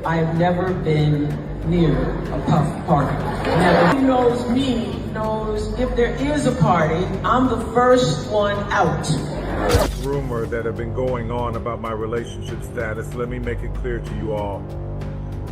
I have never been near a puff party. Never. Who knows me knows if there is a party, I'm the first one out. Rumor that have been going on about my relationship status. Let me make it clear to you all.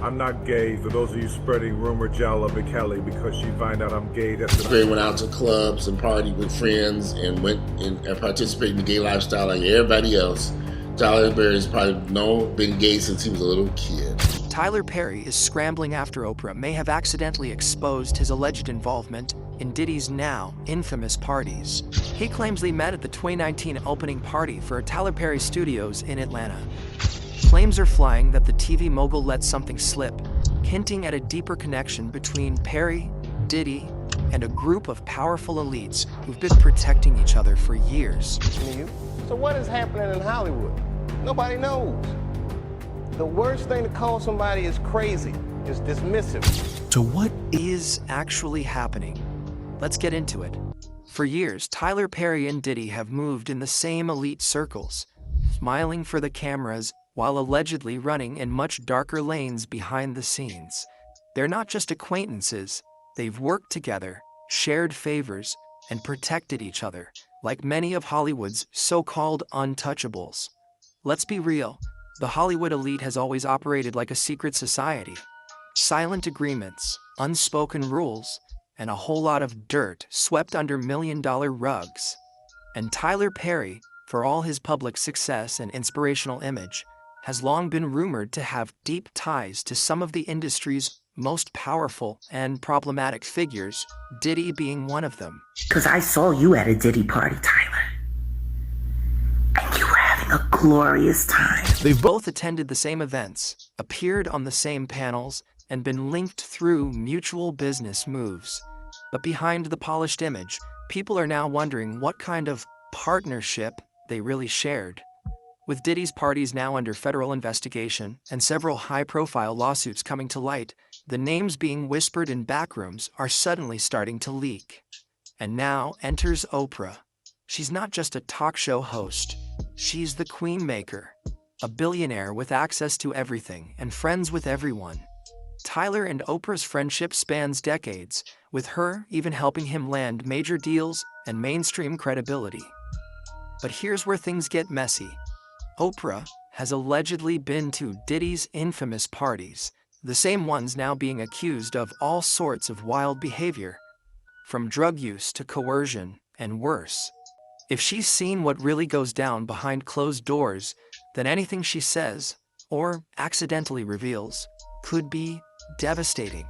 I'm not gay. For those of you spreading rumor, Jalla Kelly, because she find out I'm gay. That's They went out to clubs and partied with friends and went and participated in the gay lifestyle like everybody else. Tyler Perry's probably been gay since he was a little kid. Tyler Perry is scrambling after Oprah may have accidentally exposed his alleged involvement in Diddy's now infamous parties. He claims they met at the 2019 opening party for Tyler Perry Studios in Atlanta. Claims are flying that the TV mogul let something slip, hinting at a deeper connection between Perry, Diddy, and a group of powerful elites who've been protecting each other for years. So what is happening in Hollywood? Nobody knows. The worst thing to call somebody is crazy, is dismissive. So what is actually happening? Let's get into it. For years, Tyler Perry and Diddy have moved in the same elite circles, smiling for the cameras while allegedly running in much darker lanes behind the scenes. They're not just acquaintances, they've worked together, shared favors, and protected each other, like many of Hollywood's so-called untouchables. Let's be real, the Hollywood elite has always operated like a secret society. Silent agreements, unspoken rules, and a whole lot of dirt swept under million-dollar rugs. And Tyler Perry, for all his public success and inspirational image, has long been rumored to have deep ties to some of the industry's most powerful and problematic figures, Diddy being one of them. Because I saw you at a Diddy party, Tyler. And you were having a glorious time. They've both attended the same events, appeared on the same panels, and been linked through mutual business moves. But behind the polished image, people are now wondering what kind of partnership they really shared. With Diddy's parties now under federal investigation and several high-profile lawsuits coming to light, the names being whispered in backrooms are suddenly starting to leak. And now enters Oprah. She's not just a talk show host. She's the queen maker, a billionaire with access to everything and friends with everyone. Tyler and Oprah's friendship spans decades, with her even helping him land major deals and mainstream credibility. But here's where things get messy. Oprah has allegedly been to Diddy's infamous parties, the same ones now being accused of all sorts of wild behavior, from drug use to coercion and worse. If she's seen what really goes down behind closed doors, then anything she says, or accidentally reveals, could be devastating.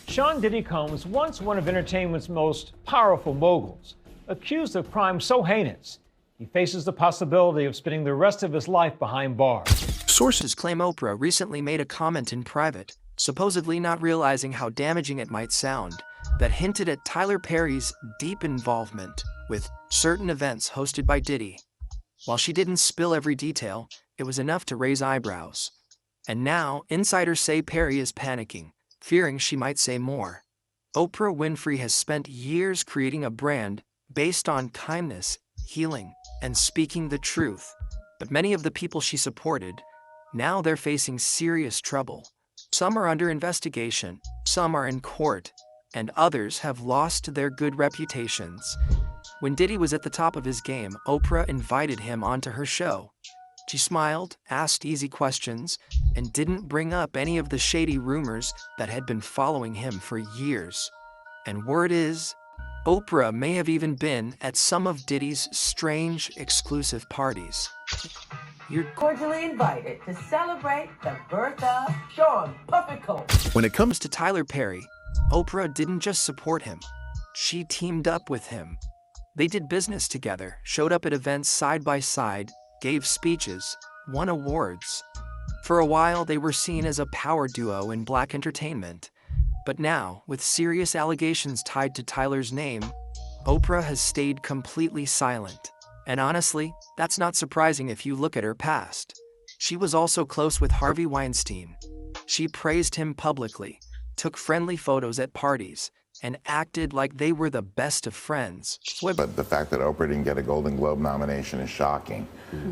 Sean Diddy Combs, once one of entertainment's most powerful moguls, accused of crimes so heinous, he faces the possibility of spending the rest of his life behind bars. Sources claim Oprah recently made a comment in private, supposedly not realizing how damaging it might sound, that hinted at Tyler Perry's deep involvement with certain events hosted by Diddy. While she didn't spill every detail, it was enough to raise eyebrows. And now, insiders say Perry is panicking, fearing she might say more. Oprah Winfrey has spent years creating a brand based on kindness, healing, and speaking the truth. But many of the people she supported, now they're facing serious trouble. Some are under investigation, some are in court, and others have lost their good reputations. When Diddy was at the top of his game, Oprah invited him onto her show. She smiled, asked easy questions, and didn't bring up any of the shady rumors that had been following him for years. And word is, Oprah may have even been at some of Diddy's strange, exclusive parties. You're cordially invited to celebrate the birth of Sean Puffico. When it comes to Tyler Perry, Oprah didn't just support him. She teamed up with him. They did business together, showed up at events side by side, gave speeches, won awards. For a while, they were seen as a power duo in black entertainment. But now, with serious allegations tied to Tyler's name, Oprah has stayed completely silent. And honestly, that's not surprising if you look at her past. She was also close with Harvey Weinstein. She praised him publicly, took friendly photos at parties, and acted like they were the best of friends. But the fact that Oprah didn't get a Golden Globe nomination is shocking.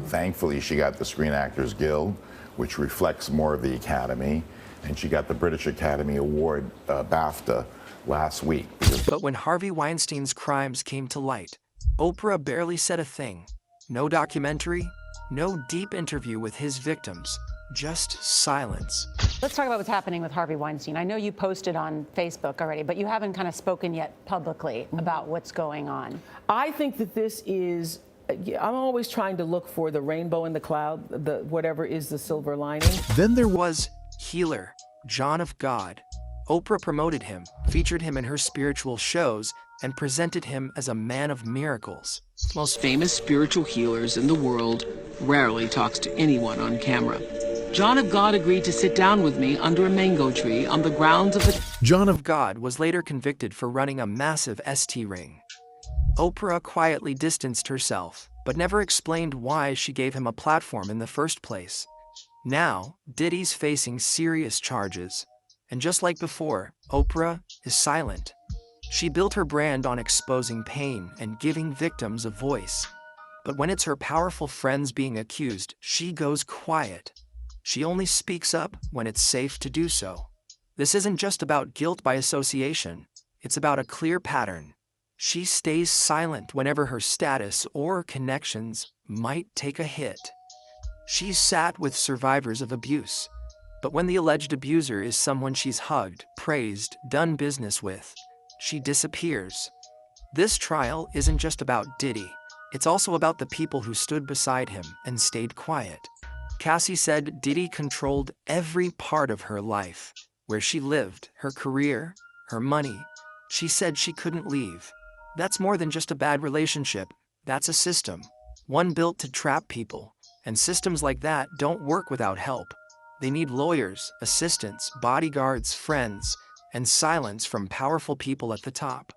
Thankfully, she got the Screen Actors Guild, which reflects more of the Academy. and she got the British Academy Award, BAFTA, last week. But when Harvey Weinstein's crimes came to light, Oprah barely said a thing. No documentary, no deep interview with his victims, just silence. Let's talk about what's happening with Harvey Weinstein. I know you posted on Facebook already, but you haven't kind of spoken yet publicly about what's going on. I think that this is, I'm always trying to look for the rainbow in the cloud, whatever is the silver lining. Then there was healer, John of God. Oprah promoted him, featured him in her spiritual shows, and presented him as a man of miracles. Most famous spiritual healers in the world rarely talks to anyone on camera. John of God agreed to sit down with me under a mango tree on the grounds of the... John of God was later convicted for running a massive ST ring. Oprah quietly distanced herself, but never explained why she gave him a platform in the first place. Now, Diddy's facing serious charges. And just like before, Oprah is silent. She built her brand on exposing pain and giving victims a voice. But when it's her powerful friends being accused, she goes quiet. She only speaks up when it's safe to do so. This isn't just about guilt by association. It's about a clear pattern. She stays silent whenever her status or connections might take a hit. She's sat with survivors of abuse. But when the alleged abuser is someone she's hugged, praised, done business with, she disappears. This trial isn't just about Diddy. It's also about the people who stood beside him and stayed quiet. Cassie said Diddy controlled every part of her life, where she lived, her career, her money. She said she couldn't leave. That's more than just a bad relationship. That's a system. One built to trap people. And systems like that don't work without help. They need lawyers, assistants, bodyguards, friends, and silence from powerful people at the top.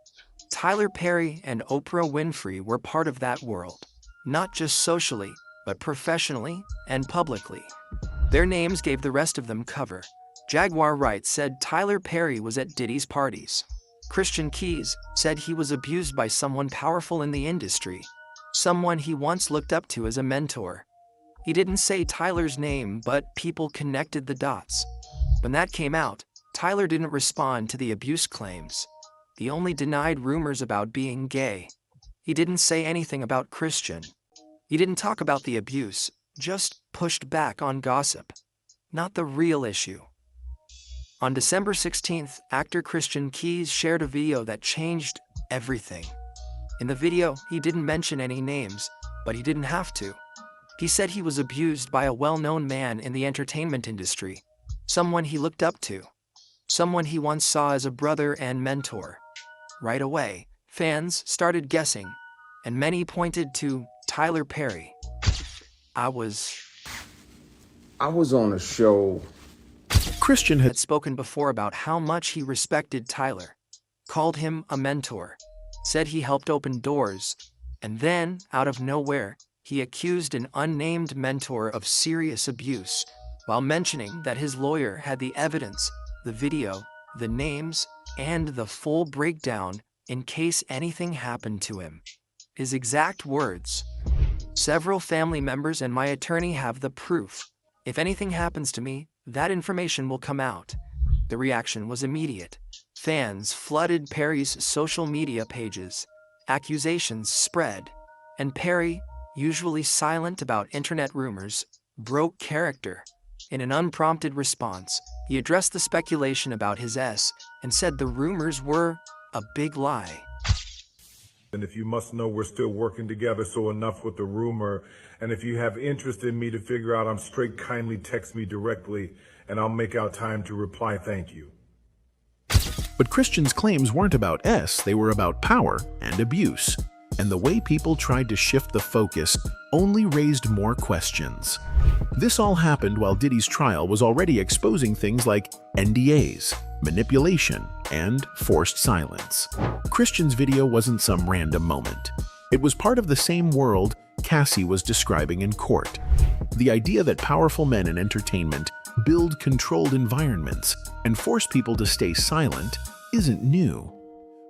Tyler Perry and Oprah Winfrey were part of that world, not just socially, but professionally and publicly. Their names gave the rest of them cover. Jaguar Wright said Tyler Perry was at Diddy's parties. Christian Keys said he was abused by someone powerful in the industry, someone he once looked up to as a mentor. He didn't say Tyler's name, but people connected the dots. When that came out, Tyler didn't respond to the abuse claims. He only denied rumors about being gay. He didn't say anything about Christian. He didn't talk about the abuse, just pushed back on gossip. Not the real issue. On December 16th, actor Christian Keys shared a video that changed everything. In the video, he didn't mention any names, but he didn't have to. He said he was abused by a well-known man in the entertainment industry, someone he looked up to, someone he once saw as a brother and mentor. Right away, fans started guessing, and many pointed to Tyler Perry. I was on a show. Christian had spoken before about how much he respected Tyler, called him a mentor, said he helped open doors, and then, out of nowhere, he accused an unnamed mentor of serious abuse, while mentioning that his lawyer had the evidence, the video, the names, and the full breakdown in case anything happened to him. His exact words: "Several family members and my attorney have the proof. If anything happens to me, that information will come out." The reaction was immediate. Fans flooded Perry's social media pages. Accusations spread, and Perry, usually silent about internet rumors, broke character. In an unprompted response, he addressed the speculation about his S and said the rumors were a big lie. And if you must know, we're still working together, so enough with the rumor. And if you have interest in me to figure out I'm straight, kindly text me directly, and I'll make out time to reply thank you. But Christian's claims weren't about S, they were about power and abuse. And the way people tried to shift the focus only raised more questions. This all happened while Diddy's trial was already exposing things like NDAs, manipulation, and forced silence. Christian's video wasn't some random moment. It was part of the same world Cassie was describing in court. The idea that powerful men in entertainment build controlled environments and force people to stay silent isn't new.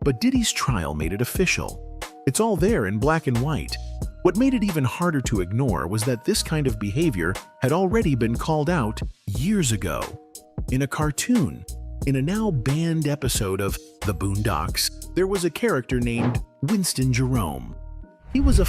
But Diddy's trial made it official. It's all there in black and white. What made it even harder to ignore was that this kind of behavior had already been called out years ago. in a cartoon. In a now banned episode of The Boondocks, there was a character named Winston Jerome. He was a